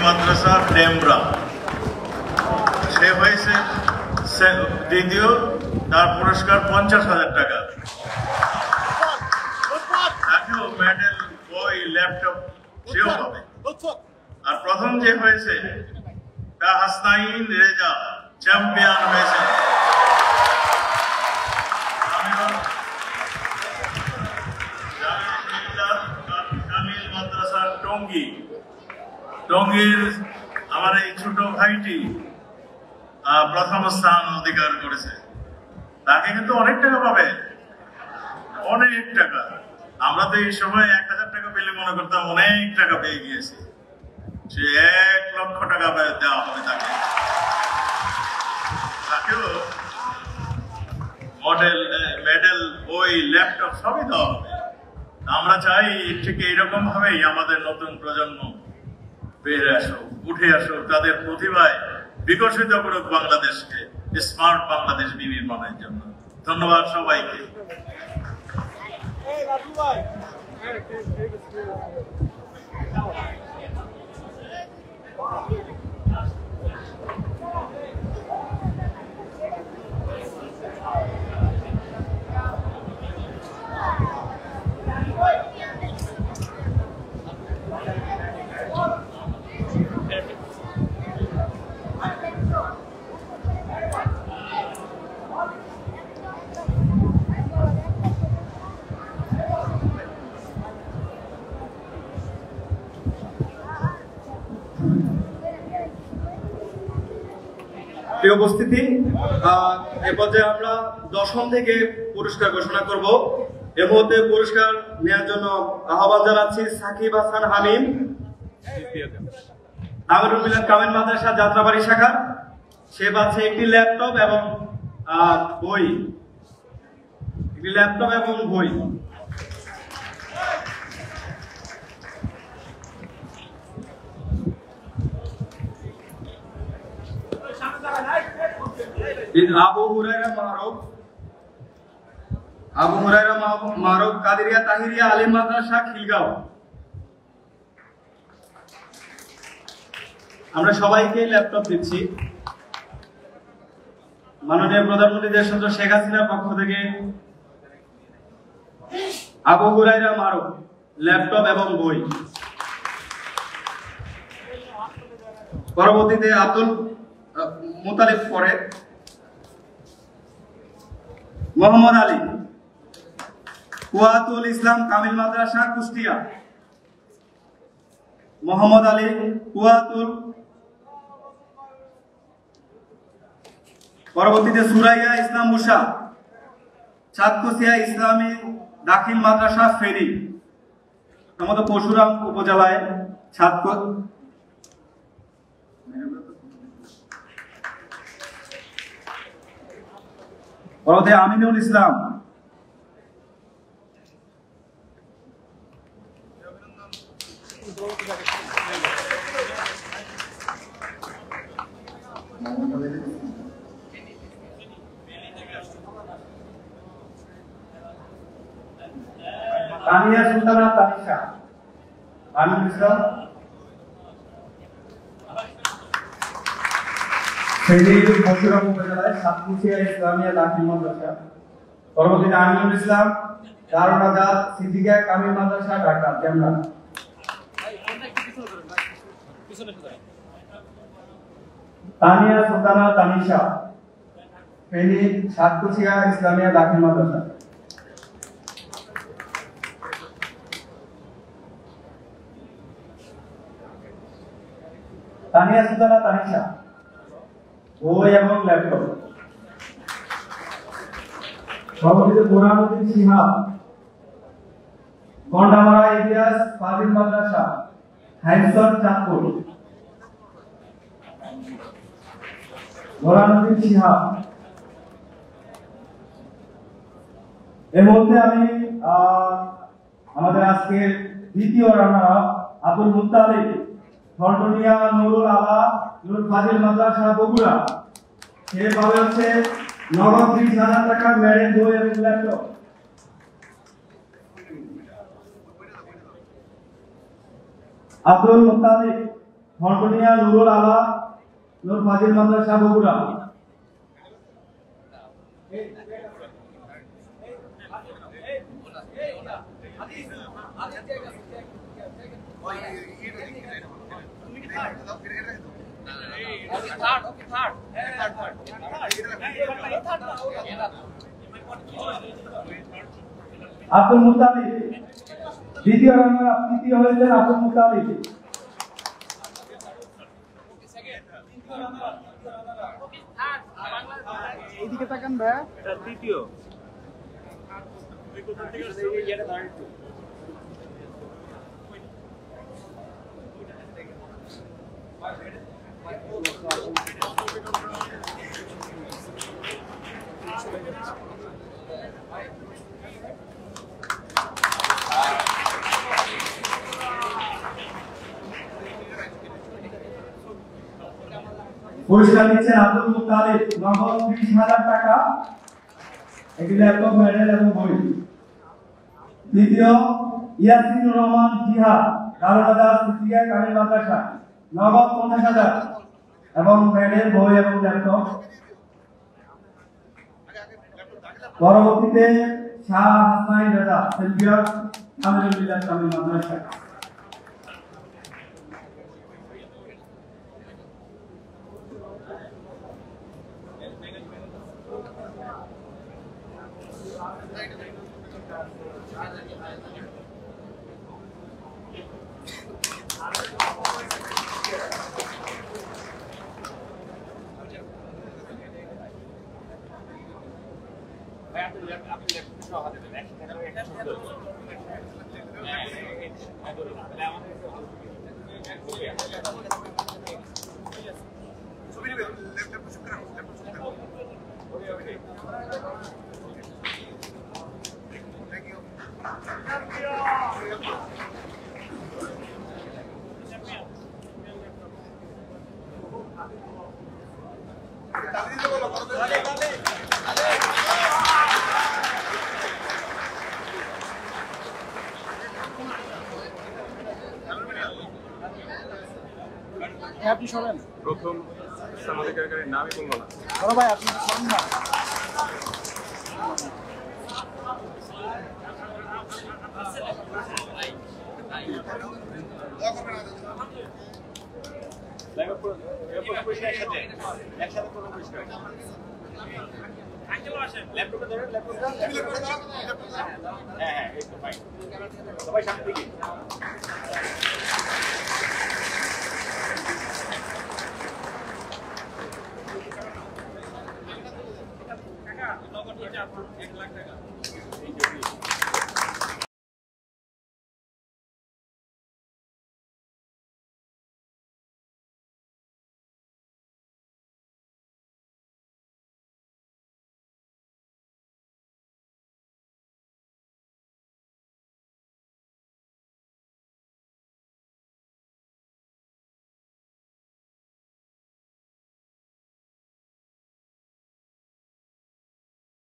মাদ্রাসা ডেমরা, সে হয়েছে দ্বিতীয়, তার পুরস্কার 50,000 টাকা। তাকেও মেডেল, বই, ল্যাপটপ সেও পাবে। আর প্রথম যে হয়েছে তা হাসনাইন রেজা, চ্যাম্পিয়ন হয়েছে। মাদ্রাসা টঙ্গীর আমার এই ছোট ভাইটি প্রথম স্থান অধিকার করেছে। তাকে কিন্তু অনেক টাকা পাবে, অনেক টাকা। আমরা তো এই সময় 1000 টাকা পেলে মনে করতাম অনেক টাকা পেয়ে গিয়েছি। সে 1 লক্ষ টাকা দেওয়া হবে তাকে। তাকেও মেডেল, বই, ল্যাপটপ সবই দেওয়া হবে। আমরা চাই ঠিক এইরকম ভাবেই আমাদের নতুন প্রজন্ম বেড়ে আসুক, উঠে আসুক, তাদের প্রতিভায় বিকশিত করুক বাংলাদেশকে স্মার্ট বাংলাদেশ বিনির্মাণের জন্য। ধন্যবাদ সবাইকে। প্রিয় উপস্থিতি, এ পর্যায়ে আমরা 10ম থেকে পুরস্কার ঘোষণা করব। এ মুহূর্তে পুরস্কার নেওয়ার জন্য আহ্বান জানাচ্ছি সাকিব হাসান হামিম, আমিরুল মিলাদ কামিল মাদ্রাসা যাত্রাবাড়ি শাখা। সে পাচ্ছে একটি ল্যাপটপ এবং বই, একটি ল্যাপটপ এবং বই। আবু হুরায়রা মারুফ কাদেরিয়া তাহিরিয়া আলিম মাদ্রাসা খিলগাঁও। আমরা সবাইকে ল্যাপটপ দিচ্ছি। মাননীয় প্রধানমন্ত্রী দেশবন্ধু শেখ হাসিনার পক্ষ থেকে আবু হুরায়রা মারুফ ল্যাপটপ এবং বই। পরবর্তীতে আব্দুল মুতালিব পরে মোহাম্মদ আলী কুয়াতুল ইসলাম কামিল মাদ্রাসা কুষ্টিয়া। মোহাম্মদ আলী কুয়াতুল। পরবর্তীতে সুরাইয়া ইসলাম মুসা চাঁদকুচিয়া ইসলামী দাখিল মাদ্রাসা ফেনী, আমাদের পরশুরাম উপজেলায় পরবর্তী আমিনুল ইসলাম। তানিয়া সুলতানা তানিশা। আমিনুল ইসলাম পরশুরাম উপজেলায় সাতকুচিয়া ইসলামিয়া দাখিল মাদ্রাসা। পরবর্তীতে আমিনুল ইসলাম দারুল আজাদ সিদ্দিকা কামিল মাদ্রাসা ঢাকা কেমরা। তানিয়া সুলতানা তানিশা ফেনী সাতকুচিয়া ইসলামিয়া দাখিল মাদ্রাসা। তানিয়া সুলতানা তানিশা বই এবং ল্যাপটপ। পরবর্তীতে বোরহানুদ্দিন শিহাব গন্ডামারা ইলিয়াস ফাজিল মাদ্রাসা হাইসন চাঁদপুর। বোরহানুদ্দিন শিহাব। এর মধ্যে আমি আমাদের আজকের দ্বিতীয় রানার আপ আব্দুল মুত্তালিব ধর্মনিয়া নুরুল আলা নুর ফাজিল মাদ্রাসা বগুড়া। সে পাবে হচ্ছে নগদ 30,000 টাকা মেডেল, বই এবং ল্যাপটপ। আব্দুল মুত্তালিব ধনটনিয়া নুরুল আলা নূর ফাজিল মাদ্রাসা বগুড়া। আব্দুল মুত্তালিব দ্বিতীয় রানার আপ, তৃতীয় হয়েছেন আব্দুল মুত্তালিব। এইদিকে তাকান ভাই, তৃতীয় পুরস্কার দিচ্ছেন আব্দুল মুত্তালিব, নগদ 30,000 টাকা, একটি ল্যাপটপ, মেডেল এবং বই। দ্বিতীয় ইয়াসিনুর রহমান জিহাদ, কারুবাজার সিসিয়া কামিল মাদ্রাসা, নগদ 50,000 এবং মেডেল, বই এবং ল্যাপটপ। পরবর্তীতে শাহ হাসনাইন রাজা, সেলভিয়ার আলহামদুলিল্লাহ কামিল মাদ্রাসা। আপনি শোনেন প্রথম স্থানাধিকারীর নামই বলবো না। বড় ভাই, আপনি শোনেন না। সবাই সামনে দিকে। টাকা 1 লাখ টাকা।